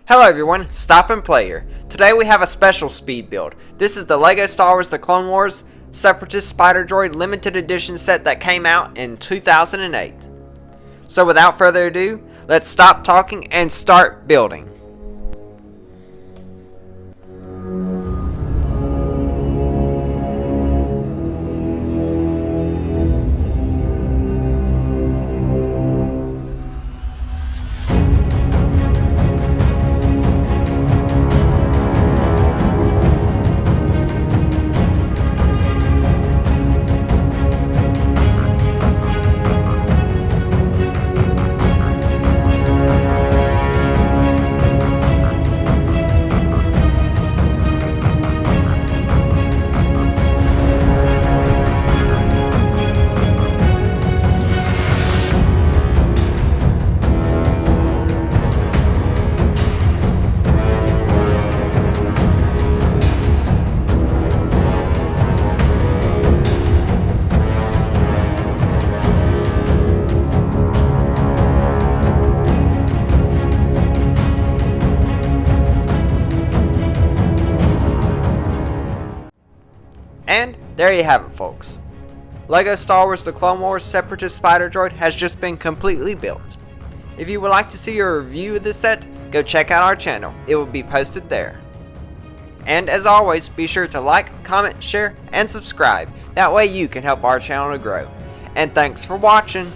Hello everyone, Stop and Play here. Today we have a special speed build. This is the LEGO Star Wars The Clone Wars Separatist Spider Droid limited edition set that came out in 2008. So without further ado, let's stop talking and start building. And there you have it, folks. LEGO Star Wars The Clone Wars Separatist Spider Droid has just been completely built. If you would like to see a review of this set, go check out our channel. It will be posted there. And as always, be sure to like, comment, share, and subscribe. That way you can help our channel to grow. And thanks for watching.